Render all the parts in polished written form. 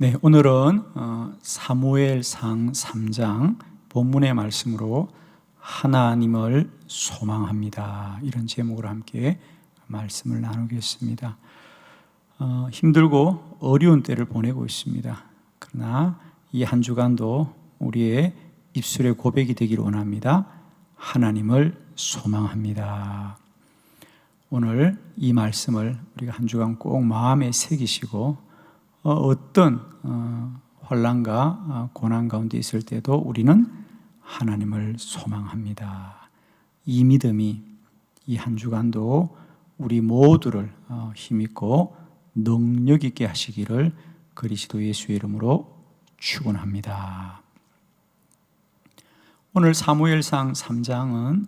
네, 오늘은 사무엘상 3장 본문의 말씀으로 하나님을 소망합니다. 이런 제목으로 함께 말씀을 나누겠습니다. 힘들고 어려운 때를 보내고 있습니다. 그러나 이 한 주간도 우리의 입술의 고백이 되기를 원합니다. 하나님을 소망합니다. 오늘 이 말씀을 우리가 한 주간 꼭 마음에 새기시고 어떤 환난과 고난 가운데 있을 때도 우리는 하나님을 소망합니다. 이 믿음이 이 한 주간도 우리 모두를 힘있고 능력 있게 하시기를 그리스도 예수의 이름으로 축원합니다. 오늘 사무엘상 3장은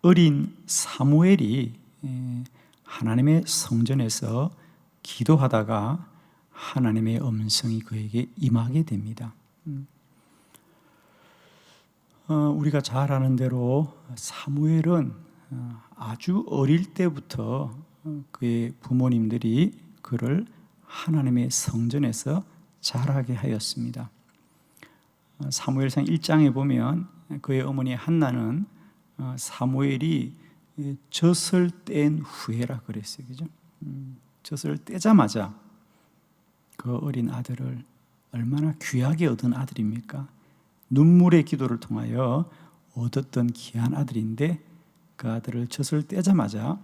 어린 사무엘이 하나님의 성전에서 기도하다가 하나님의 음성이 그에게 임하게 됩니다. 우리가 잘 아는 대로 사무엘은 아주 어릴 때부터 그의 부모님들이 그를 하나님의 성전에서 자라게 하였습니다. 사무엘상 1장에 보면 그의 어머니 한나는 사무엘이 젖을 뗀 후에라 그랬어요. 그죠? 젖을 떼자마자 그 어린 아들을 얼마나 귀하게 얻은 아들입니까? 눈물의 기도를 통하여 얻었던 귀한 아들인데 그 아들을 젖을 떼자마자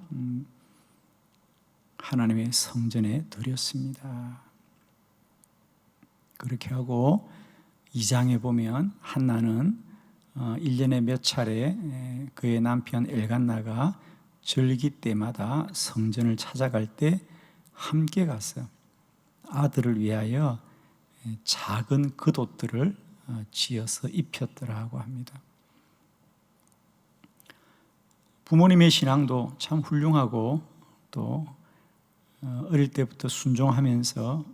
하나님의 성전에 드렸습니다. 그렇게 하고 2장에 보면 한나는 1년에 몇 차례 그의 남편 엘간나가 절기 때마다 성전을 찾아갈 때 함께 가서 아들을 위하여 작은 겉옷들을 지어서 입혔더라고 합니다. 부모님의 신앙도 참 훌륭하고 또 어릴 때부터 순종하면서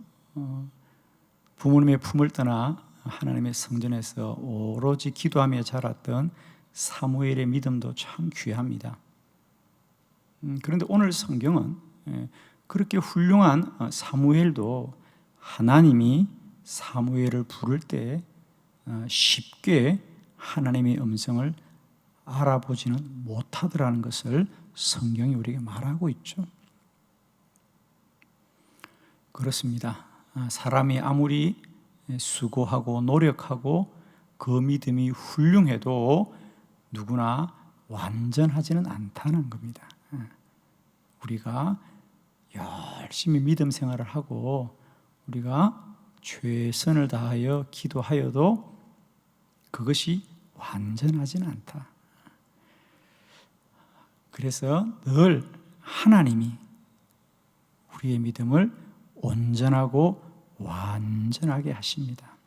부모님의 품을 떠나 하나님의 성전에서 오로지 기도하며 자랐던 사무엘의 믿음도 참 귀합니다. 그런데 오늘 성경은 그렇게 훌륭한 사무엘도 하나님이 사무엘을 부를 때 쉽게 하나님의 음성을 알아보지는 못하더라는 것을 성경이 우리에게 말하고 있죠. 그렇습니다. 사람이 아무리 수고하고 노력하고 그 믿음이 훌륭해도 누구나 완전하지는 않다는 겁니다. 우리가 열심히 믿음 생활을 하고 우리가 최선을 다하여 기도하여도 그것이 완전하지는 않다. 그래서 늘 하나님이 우리의 믿음을 온전하고 완전하게 하십니다.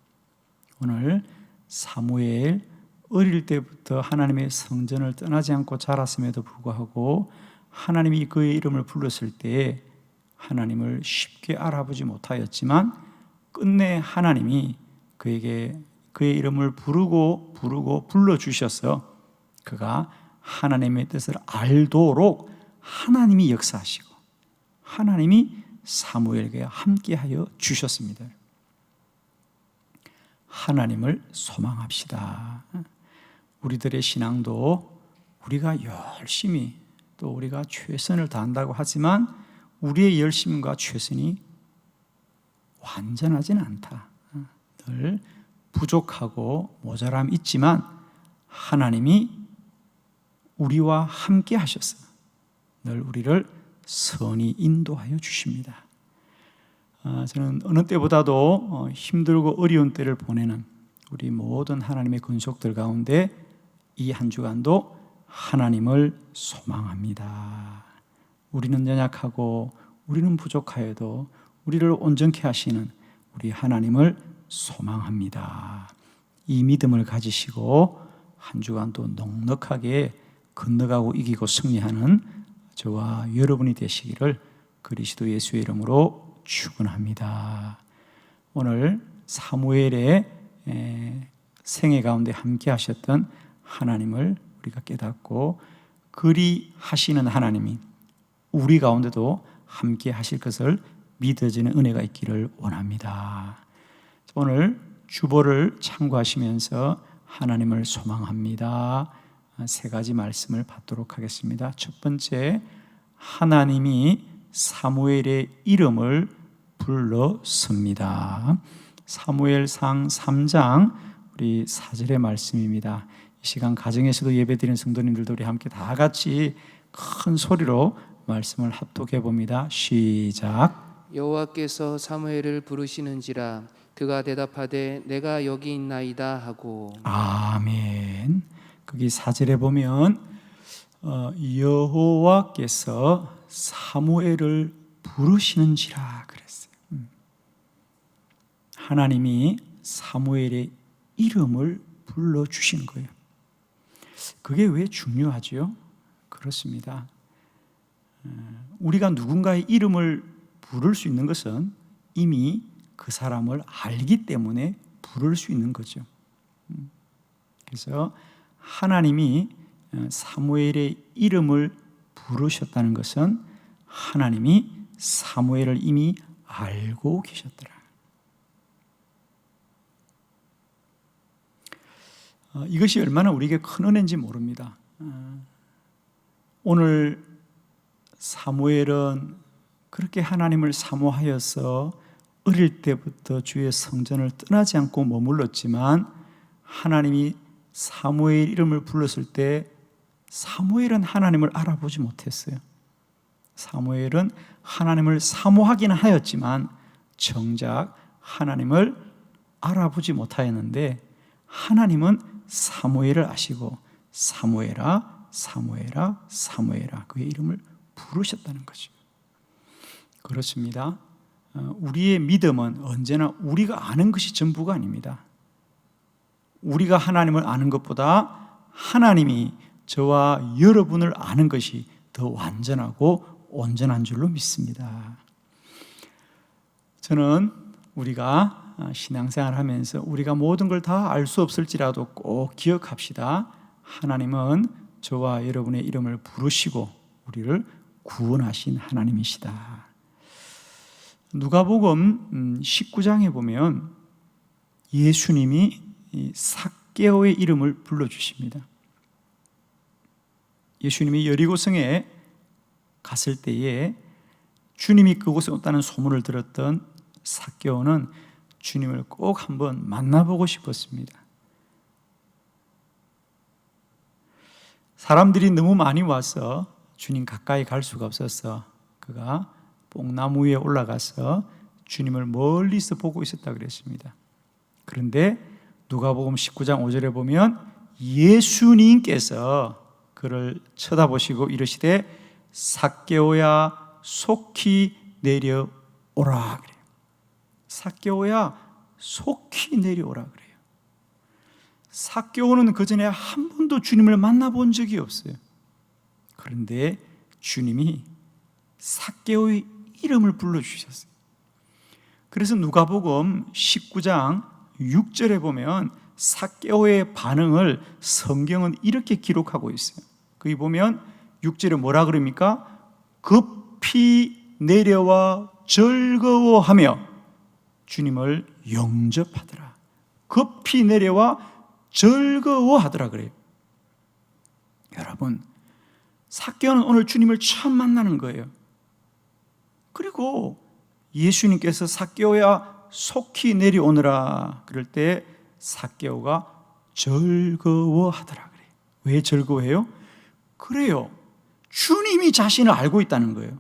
오늘 사무엘 어릴 때부터 하나님의 성전을 떠나지 않고 자랐음에도 불구하고 하나님이 그의 이름을 불렀을 때 하나님을 쉽게 알아보지 못하였지만 끝내 하나님이 그에게 그의 이름을 부르고 불러주셔서 그가 하나님의 뜻을 알도록 하나님이 역사하시고 하나님이 사무엘에게 함께하여 주셨습니다. 하나님을 소망합시다. 우리들의 신앙도 우리가 열심히 또 우리가 최선을 다한다고 하지만 우리의 열심과 최선이 완전하지는 않다. 늘 부족하고 모자람이 있지만 하나님이 우리와 함께 하셔서 늘 우리를 선히 인도하여 주십니다. 저는 어느 때보다도 힘들고 어려운 때를 보내는 우리 모든 하나님의 권속들 가운데 이 한 주간도 하나님을 소망합니다. 우리는 연약하고 우리는 부족하여도 우리를 온전케 하시는 우리 하나님을 소망합니다. 이 믿음을 가지시고 한 주간도 넉넉하게 건너가고 이기고 승리하는 저와 여러분이 되시기를 그리스도 예수의 이름으로 축원합니다. 오늘 사무엘의 생애 가운데 함께 하셨던 하나님을 우리가 깨닫고 그리 하시는 하나님이 우리 가운데도 함께 하실 것을 믿어지는 은혜가 있기를 원합니다. 오늘 주보를 참고하시면서 하나님을 소망합니다. 세 가지 말씀을 받도록 하겠습니다. 첫 번째, 하나님이 사무엘의 이름을 불렀습니다. 사무엘상 3장 우리 4절의 말씀입니다. 이 시간 가정에서도 예배드리는 성도님들도 우리 함께 다 같이 큰 소리로 말씀을 합독해 봅니다. 시작. 여호와께서 사무엘을 부르시는지라 그가 대답하되 내가 여기 있나이다 하고. 아멘. 거기 4절에 보면 여호와께서 사무엘을 부르시는지라 그랬어요. 하나님이 사무엘의 이름을 불러주신 거예요. 그게 왜 중요하죠? 그렇습니다. 우리가 누군가의 이름을 부를 수 있는 것은 이미 그 사람을 알기 때문에 부를 수 있는 거죠. 그래서 하나님이 사무엘의 이름을 부르셨다는 것은 하나님이 사무엘을 이미 알고 계셨더라. 이것이 얼마나 우리에게 큰 은혜인지 모릅니다. 오늘 사무엘은 그렇게 하나님을 사모하여서 어릴 때부터 주의 성전을 떠나지 않고 머물렀지만 하나님이 사무엘 이름을 불렀을 때 사무엘은 하나님을 알아보지 못했어요. 사무엘은 하나님을 사모하기는 하였지만 정작 하나님을 알아보지 못하였는데 하나님은 사무엘을 아시고 사무엘아 사무엘아 사무엘아 그의 이름을 부르셨다는 거죠. 그렇습니다. 우리의 믿음은 언제나 우리가 아는 것이 전부가 아닙니다. 우리가 하나님을 아는 것보다 하나님이 저와 여러분을 아는 것이 더 완전하고 온전한 줄로 믿습니다. 저는 우리가 신앙생활을 하면서 우리가 모든 걸 다 알 수 없을지라도 꼭 기억합시다. 하나님은 저와 여러분의 이름을 부르시고 우리를 구원하신 하나님이시다. 누가복음 19장에 보면 예수님이 삭개오의 이름을 불러주십니다. 예수님이 여리고성에 갔을 때에 주님이 그곳에 왔다는 소문을 들었던 삭개오는 주님을 꼭 한번 만나보고 싶었습니다. 사람들이 너무 많이 와서 주님 가까이 갈 수가 없어서 그가 뽕나무 위에 올라가서 주님을 멀리서 보고 있었다 그랬습니다. 그런데 누가복음 19장 5절에 보면 예수님께서 그를 쳐다보시고 이르시되 삭개오야 속히 내려오라 그래요. 삭개오야 속히 내려오라 그래요. 삭개오는 그전에 한 번도 주님을 만나본 적이 없어요. 그런데 주님이 삭개오의 이름을 불러주셨어요. 그래서 누가복음 19장 6절에 보면 삭개오의 반응을 성경은 이렇게 기록하고 있어요. 거기 보면 6절에 뭐라 그럽니까? 급히 내려와 즐거워하며 주님을 영접하더라. 급히 내려와 즐거워하더라 그래요. 여러분, 삭개오는 오늘 주님을 처음 만나는 거예요. 그리고 예수님께서 삭개오야 속히 내려오너라 그럴 때 삭개오가 즐거워하더라 그래요. 왜 즐거워해요? 그래요. 주님이 자신을 알고 있다는 거예요.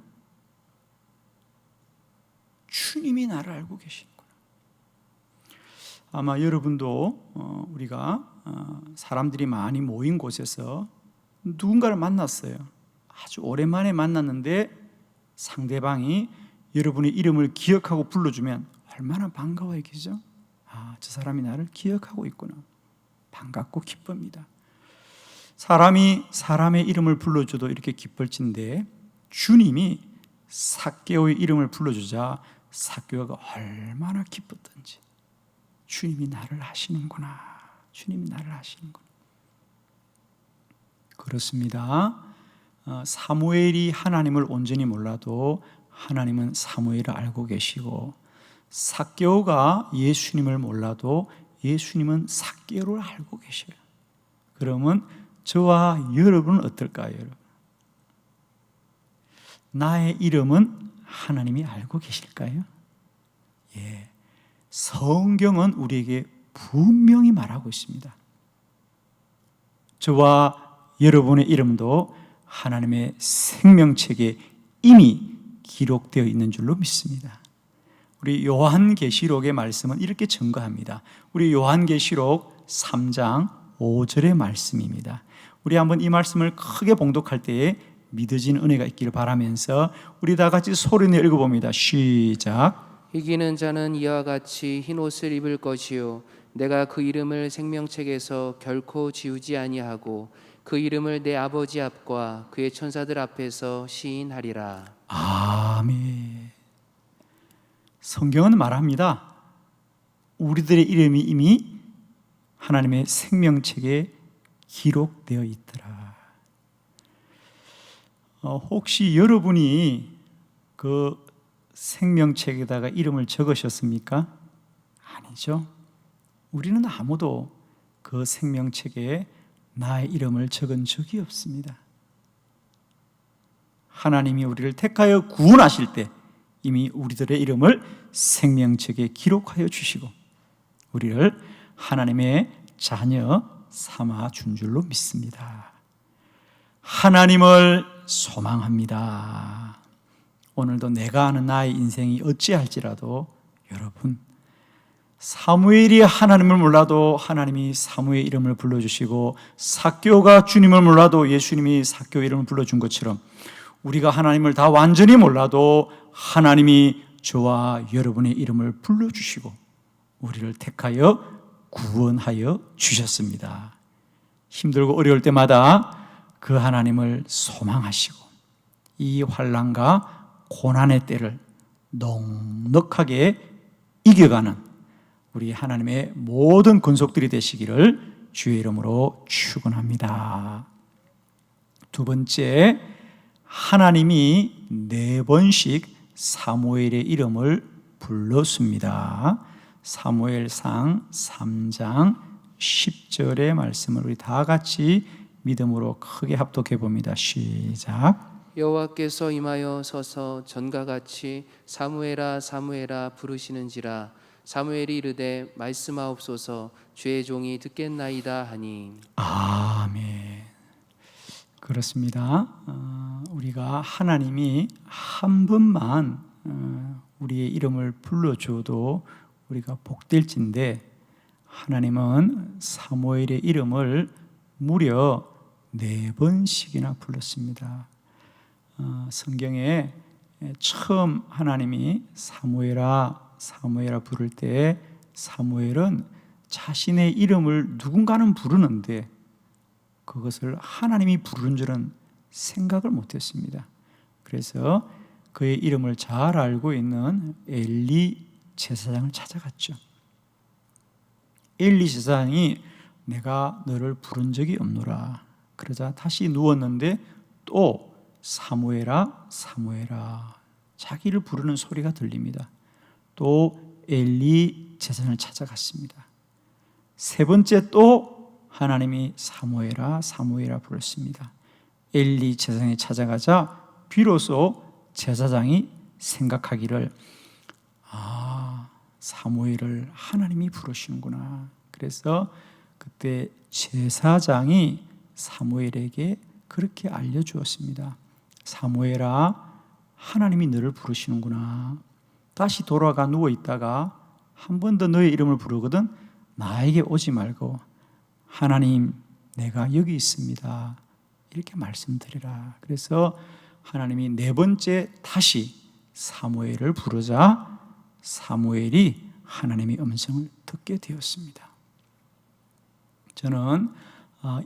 주님이 나를 알고 계시는구나. 아마 여러분도 우리가 사람들이 많이 모인 곳에서 누군가를 만났어요. 아주 오랜만에 만났는데 상대방이 여러분의 이름을 기억하고 불러주면 얼마나 반가워요, 그죠? 저 사람이 나를 기억하고 있구나. 반갑고 기쁩니다. 사람이 사람의 이름을 불러줘도 이렇게 기쁠진데 주님이 삭개오의 이름을 불러주자 삭개오가 얼마나 기뻤던지. 주님이 나를 아시는구나. 주님이 나를 아시는구나. 그렇습니다. 사무엘이 하나님을 온전히 몰라도 하나님은 사무엘을 알고 계시고, 삭개오가 예수님을 몰라도 예수님은 삭개오를 알고 계셔요. 그러면 저와 여러분은 어떨까요, 여러분? 나의 이름은 하나님이 알고 계실까요? 예. 성경은 우리에게 분명히 말하고 있습니다. 저와 여러분의 이름도 하나님의 생명책에 이미 기록되어 있는 줄로 믿습니다. 우리 요한계시록의 말씀은 이렇게 증거합니다. 우리 요한계시록 3장 5절의 말씀입니다. 우리 한번 이 말씀을 크게 봉독할 때에 믿어지는 은혜가 있기를 바라면서 우리 다 같이 소리내어 읽어봅니다. 시작. 이기는 자는 이와 같이 흰 옷을 입을 것이요 내가 그 이름을 생명책에서 결코 지우지 아니하고 그 이름을 내 아버지 앞과 그의 천사들 앞에서 시인하리라. 아멘. 성경은 말합니다. 우리들의 이름이 이미 하나님의 생명책에 기록되어 있더라. 혹시 여러분이 그 생명책에다가 이름을 적으셨습니까? 아니죠. 우리는 아무도 그 생명책에 나의 이름을 적은 적이 없습니다. 하나님이 우리를 택하여 구원하실 때 이미 우리들의 이름을 생명책에 기록하여 주시고 우리를 하나님의 자녀 삼아 준 줄로 믿습니다. 하나님을 소망합니다. 오늘도 내가 아는 나의 인생이 어찌할지라도 여러분, 사무엘이 하나님을 몰라도 하나님이 사무의 이름을 불러주시고 삭개오가 주님을 몰라도 예수님이 삭개오의 이름을 불러준 것처럼 우리가 하나님을 다 완전히 몰라도 하나님이 저와 여러분의 이름을 불러주시고 우리를 택하여 구원하여 주셨습니다. 힘들고 어려울 때마다 그 하나님을 소망하시고 이 환난과 고난의 때를 넉넉하게 이겨가는 우리 하나님의 모든 권속들이 되시기를 주의 이름으로 축원합니다. 두 번째, 하나님이 4번씩 사무엘의 이름을 불렀습니다. 사무엘상 3장 10절의 말씀을 우리 다 같이 믿음으로 크게 합독해 봅니다. 시작. 여호와께서 임하여 서서 전과 같이 사무엘아 사무엘아 부르시는지라 사무엘이 이르되 말씀하옵소서 주의 종이 듣겠나이다 하니. 아멘. 그렇습니다. 우리가 하나님이 한 번만 우리의 이름을 불러줘도 우리가 복될진데 하나님은 사무엘의 이름을 무려 4번씩이나 불렀습니다. 성경에 처음 하나님이 사무엘아 사무엘아 부를 때 사무엘은 자신의 이름을 누군가는 부르는데 그것을 하나님이 부르는 줄은 생각을 못했습니다. 그래서 그의 이름을 잘 알고 있는 엘리 제사장을 찾아갔죠. 엘리 제사장이 내가 너를 부른 적이 없노라. 그러자 다시 누웠는데 또 사무엘아 사무엘아 자기를 부르는 소리가 들립니다. 또 엘리 제사장을 찾아갔습니다. 세 번째 또 하나님이 사무엘아 사무엘아 불렀습니다. 엘리 제사장이 찾아가자 비로소 제사장이 생각하기를 사무엘을 하나님이 부르시는구나. 그래서 그때 제사장이 사무엘에게 그렇게 알려주었습니다. 사무엘아 하나님이 너를 부르시는구나. 다시 돌아가 누워있다가 한 번 더 너의 이름을 부르거든 나에게 오지 말고 하나님 내가 여기 있습니다 이렇게 말씀드리라. 그래서 하나님이 4번째 다시 사무엘을 부르자 사무엘이 하나님의 음성을 듣게 되었습니다. 저는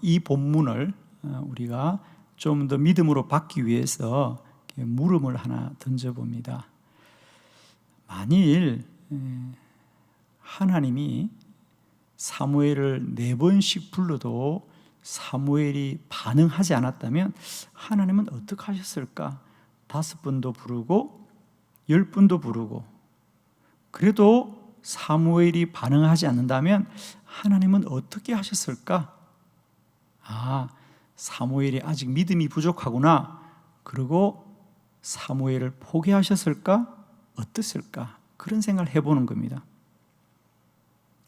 이 본문을 우리가 좀 더 믿음으로 받기 위해서 물음을 하나 던져봅니다. 만일 하나님이 사무엘을 4번씩 불러도 사무엘이 반응하지 않았다면 하나님은 어떻게 하셨을까? 5번도 부르고 10분도 부르고 그래도 사무엘이 반응하지 않는다면 하나님은 어떻게 하셨을까? 사무엘이 아직 믿음이 부족하구나. 그리고 사무엘을 포기하셨을까? 어땠을까? 그런 생각을 해보는 겁니다.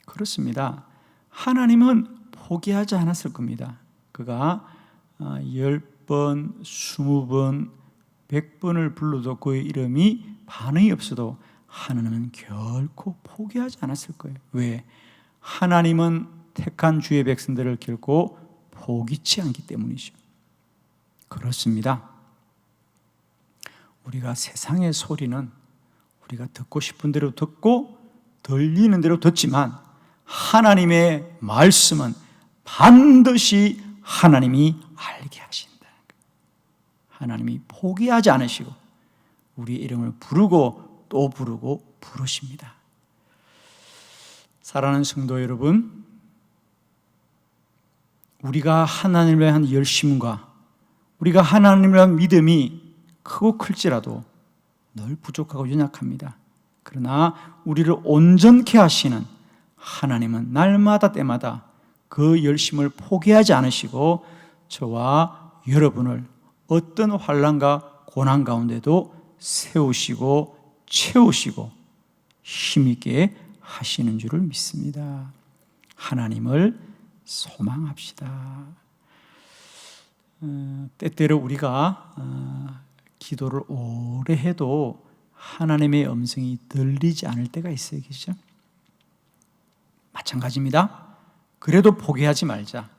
그렇습니다. 하나님은 포기하지 않았을 겁니다. 그가 10번, 20번, 100번을 불러도 그의 이름이 반응이 없어도 하나님은 결코 포기하지 않았을 거예요. 왜? 하나님은 택한 주의 백성들을 결코 포기치 않기 때문이죠. 그렇습니다. 우리가 세상의 소리는 우리가 듣고 싶은 대로 듣고 들리는 대로 듣지만 하나님의 말씀은 반드시 하나님이 알게 하신다는 거예요. 하나님이 포기하지 않으시고 우리의 이름을 부르고 또 부르고 부르십니다. 사랑하는 성도 여러분, 우리가 하나님을 위한 열심과 우리가 하나님을 위한 믿음이 크고 클지라도 늘 부족하고 연약합니다. 그러나 우리를 온전케 하시는 하나님은 날마다 때마다 그 열심을 포기하지 않으시고 저와 여러분을 어떤 환난과 고난 가운데도 세우시고 채우시고 힘있게 하시는 줄을 믿습니다. 하나님을 소망합시다. 때때로 우리가 기도를 오래 해도 하나님의 음성이 들리지 않을 때가 있어요. 그렇죠? 마찬가지입니다. 그래도 포기하지 말자.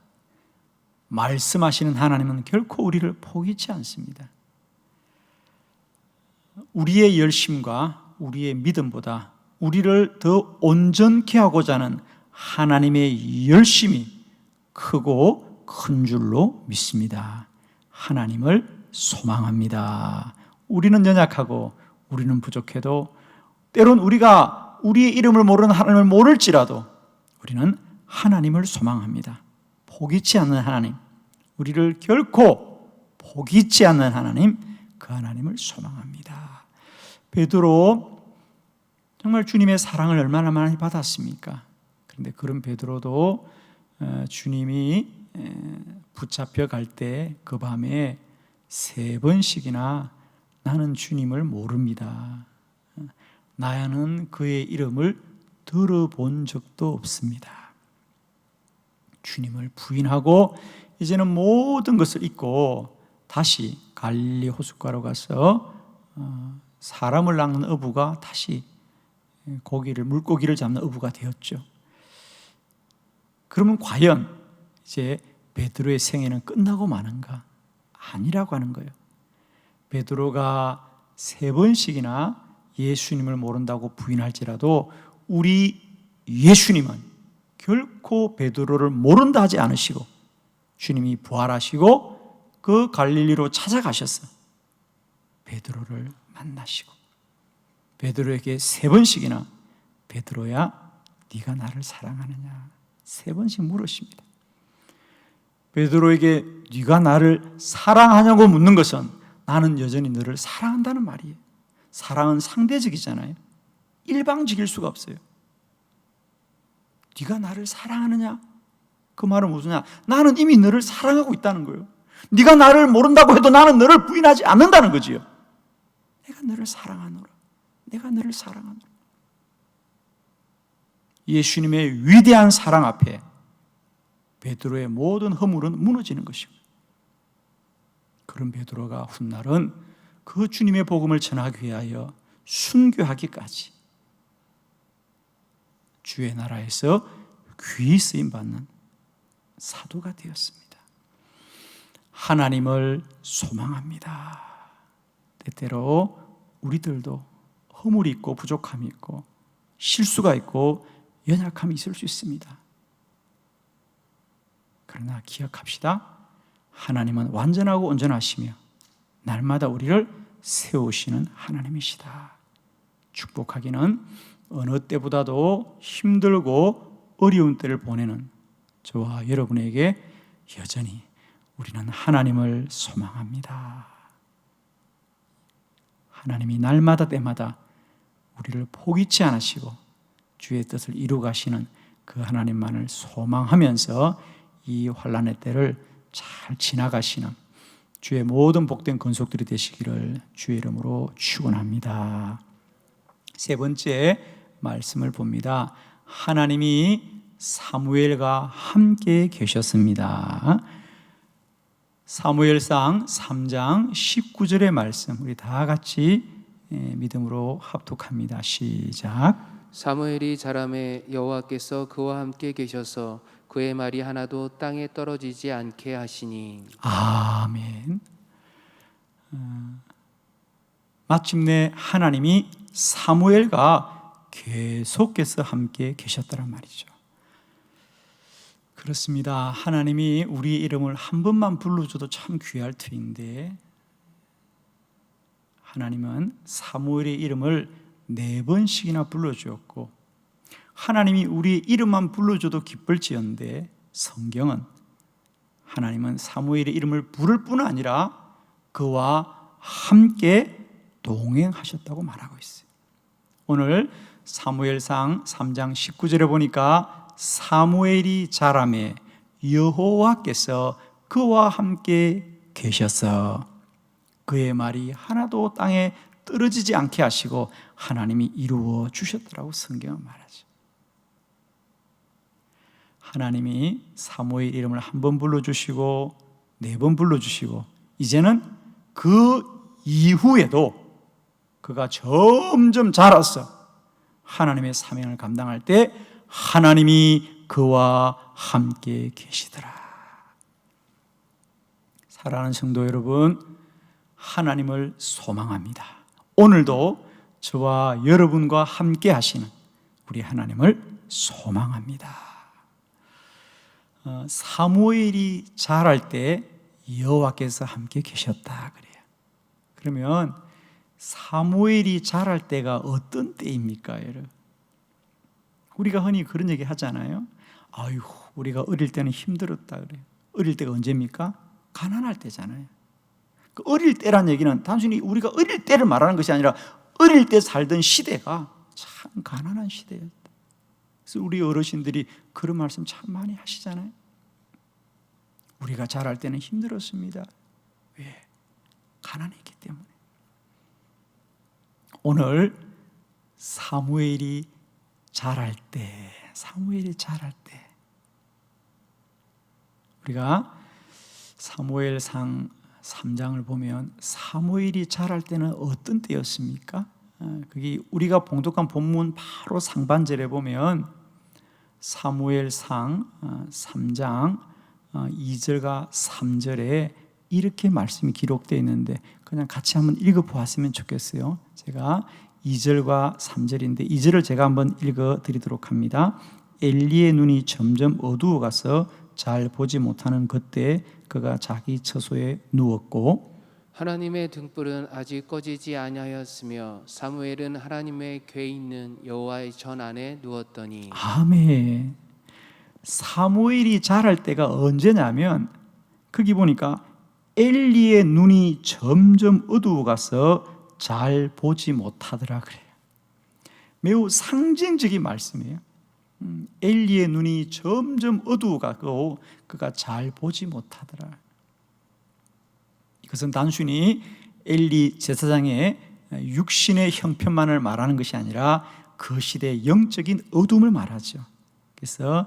말씀하시는 하나님은 결코 우리를 포기치 않습니다. 우리의 열심과 우리의 믿음보다 우리를 더 온전케 하고자 하는 하나님의 열심이 크고 큰 줄로 믿습니다. 하나님을 소망합니다. 우리는 연약하고 우리는 부족해도 때론 우리가 우리의 이름을 모르는 하나님을 모를지라도 우리는 하나님을 소망합니다. 포기치 않는 하나님, 우리를 결코 포기치 않는 하나님, 그 하나님을 소망합니다. 베드로 정말 주님의 사랑을 얼마나 많이 받았습니까? 그런데 그런 베드로도 주님이 붙잡혀 갈 때 그 밤에 3번씩이나 나는 주님을 모릅니다. 나는 그의 이름을 들어본 적도 없습니다. 주님을 부인하고 이제는 모든 것을 잊고 다시 갈릴리 호숫가로 가서 사람을 낚는 어부가 다시 물고기를 잡는 어부가 되었죠. 그러면 과연 이제 베드로의 생애는 끝나고 마는가? 아니라고 하는 거예요. 베드로가 3번씩이나 예수님을 모른다고 부인할지라도 우리 예수님은 결코 베드로를 모른다 하지 않으시고 주님이 부활하시고 그 갈릴리로 찾아가셔서 베드로를 만나시고 베드로에게 3번씩이나 베드로야 네가 나를 사랑하느냐 3번씩 물으십니다. 베드로에게 네가 나를 사랑하냐고 묻는 것은 나는 여전히 너를 사랑한다는 말이에요. 사랑은 상대적이잖아요. 일방적일 수가 없어요. 네가 나를 사랑하느냐? 그 말은 무엇이냐? 나는 이미 너를 사랑하고 있다는 거예요. 네가 나를 모른다고 해도 나는 너를 부인하지 않는다는 거지요. 내가 너를 사랑하노라. 내가 너를 사랑하노라. 예수님의 위대한 사랑 앞에 베드로의 모든 허물은 무너지는 것이고 그런 베드로가 훗날은 그 주님의 복음을 전하기 위하여 순교하기까지 주의 나라에서 귀히 쓰임받는 사도가 되었습니다. 하나님을 소망합니다. 때때로 우리들도 허물이 있고 부족함이 있고 실수가 있고 연약함이 있을 수 있습니다. 그러나 기억합시다. 하나님은 완전하고 온전하시며 날마다 우리를 세우시는 하나님이시다. 축복하기는 어느 때보다도 힘들고 어려운 때를 보내는 저와 여러분에게 여전히 우리는 하나님을 소망합니다. 하나님이 날마다 때마다 우리를 포기치 않으시고 주의 뜻을 이루 가시는 그 하나님만을 소망하면서 이 환난의 때를 잘 지나가시는 주의 모든 복된 건속들이 되시기를 주의 이름으로 축원합니다. 세 번째 말씀을 봅니다. 하나님이 사무엘과 함께 계셨습니다. 사무엘상 3장 19절의 말씀 우리 다 같이 믿음으로 합독합니다. 시작. 사무엘이 자라매 여호와께서 그와 함께 계셔서 그의 말이 하나도 땅에 떨어지지 않게 하시니. 아멘. 마침내 하나님이 사무엘과 계속해서 함께 계셨다는 말이죠. 그렇습니다. 하나님이 우리 이름을 한 번만 불러줘도 참 귀할 터인데 하나님은 사무엘의 이름을 4번씩이나 불러주었고 하나님이 우리 이름만 불러줘도 기쁠지언데 성경은 하나님은 사무엘의 이름을 부를 뿐 아니라 그와 함께 동행하셨다고 말하고 있어요. 오늘 사무엘상 3장 19절에 보니까 사무엘이 자라매 여호와께서 그와 함께 계셔서 그의 말이 하나도 땅에 떨어지지 않게 하시고 하나님이 이루어 주셨다라고 성경은 말하죠. 하나님이 사무엘 이름을 한 번 불러주시고 4번 불러주시고 이제는 그 이후에도 그가 점점 자라서 하나님의 사명을 감당할 때 하나님이 그와 함께 계시더라. 사랑하는 성도 여러분, 하나님을 소망합니다. 오늘도 저와 여러분과 함께 하시는 우리 하나님을 소망합니다. 사무엘이 자랄 때 여호와께서 함께 계셨다 그래요. 그러면 사무엘이 자랄 때가 어떤 때입니까, 여러분? 우리가 흔히 그런 얘기 하잖아요. 아유, 우리가 어릴 때는 힘들었다 그래요. 어릴 때가 언제입니까? 가난할 때잖아요. 그 어릴 때란 얘기는 단순히 우리가 어릴 때를 말하는 것이 아니라 어릴 때 살던 시대가 참 가난한 시대였다. 그래서 우리 어르신들이 그런 말씀 참 많이 하시잖아요. 우리가 자랄 때는 힘들었습니다. 왜? 가난했기 때문에. 오늘 사무엘이 자랄 때 우리가 사무엘상 3장을 보면 사무엘이 자랄 때는 어떤 때였습니까? 그게 우리가 봉독한 본문 바로 상반절에 보면 사무엘상 3장 2절과 3절에 이렇게 말씀이 기록되어 있는데 그냥 같이 한번 읽어보았으면 좋겠어요. 제가 2절과 3절인데 2절을 제가 한번 읽어드리도록 합니다. 엘리의 눈이 점점 어두워가서 잘 보지 못하는 그때 그가 자기 처소에 누웠고 하나님의 등불은 아직 꺼지지 아니하였으며 사무엘은 하나님의 궤 있는 여호와의 전 안에 누웠더니. 아멘. 사무엘이 자랄 때가 언제냐면 거기 보니까 엘리의 눈이 점점 어두워가서 잘 보지 못하더라 그래요. 매우 상징적인 말씀이에요. 엘리의 눈이 점점 어두워가고 그가 잘 보지 못하더라. 이것은 단순히 엘리 제사장의 육신의 형편만을 말하는 것이 아니라 그 시대의 영적인 어둠을 말하죠. 그래서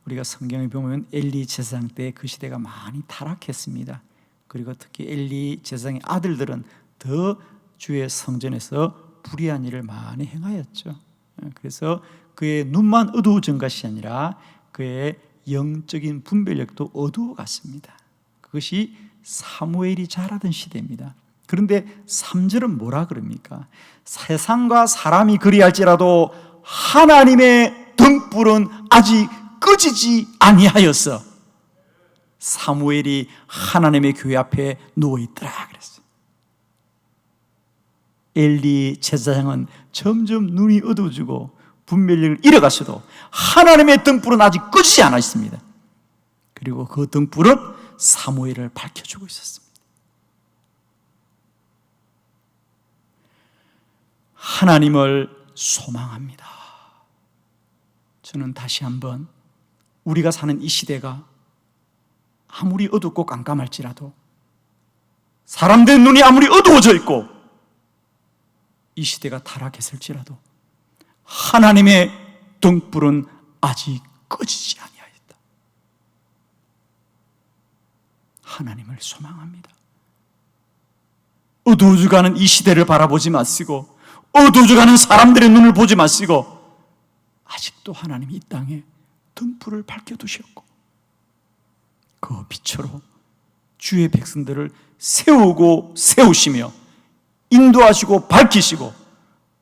우리가 성경에 보면 엘리 제사장 때 그 시대가 많이 타락했습니다. 그리고 특히 엘리 제사장의 아들들은 더 주의 성전에서 불의한 일을 많이 행하였죠. 그래서 그의 눈만 어두워진 것이 아니라 그의 영적인 분별력도 어두워갔습니다. 그것이 사무엘이 자라던 시대입니다. 그런데 3절은 뭐라 그럽니까? 세상과 사람이 그리할지라도 하나님의 등불은 아직 꺼지지 아니하였어. 사무엘이 하나님의 교회 앞에 누워있더라 그랬어요. 엘리 제사장은 점점 눈이 어두워지고 분별력을 잃어갔어도 하나님의 등불은 아직 꺼지지 않았습니다. 그리고 그 등불은 사무엘을 밝혀주고 있었습니다. 하나님을 소망합니다. 저는 다시 한번 우리가 사는 이 시대가 아무리 어둡고 깜깜할지라도, 사람들의 눈이 아무리 어두워져 있고 이 시대가 타락했을지라도 하나님의 등불은 아직 꺼지지 아니하였다. 하나님을 소망합니다. 어두워져가는 이 시대를 바라보지 마시고, 어두워져가는 사람들의 눈을 보지 마시고, 아직도 하나님이 이 땅에 등불을 밝혀두셨고 그 빛으로 주의 백성들을 세우고 세우시며 인도하시고 밝히시고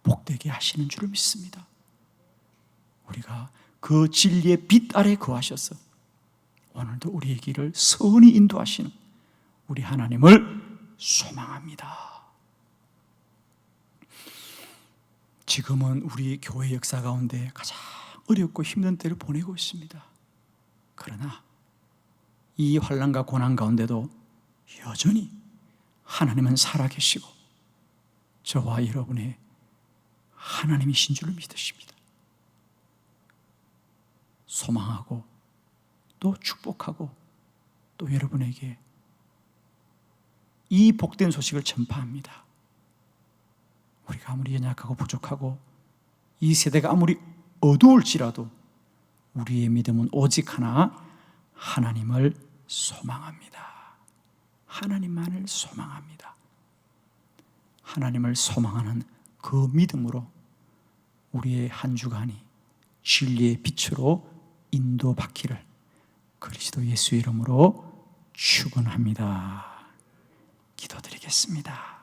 복되게 하시는 줄을 믿습니다. 우리가 그 진리의 빛 아래 거하셔서 오늘도 우리의 길을 선히 인도하시는 우리 하나님을 소망합니다. 지금은 우리 교회 역사 가운데 가장 어렵고 힘든 때를 보내고 있습니다. 그러나 이 환난과 고난 가운데도 여전히 하나님은 살아계시고 저와 여러분의 하나님이신 줄을 믿으십니다. 소망하고 또 축복하고 또 여러분에게 이 복된 소식을 전파합니다. 우리가 아무리 연약하고 부족하고 이 세대가 아무리 어두울지라도 우리의 믿음은 오직 하나, 하나님을 소망합니다. 하나님만을 소망합니다. 하나님을 소망하는 그 믿음으로 우리의 한 주간이 진리의 빛으로 인도받기를 그리스도 예수 이름으로 축원합니다. 기도드리겠습니다.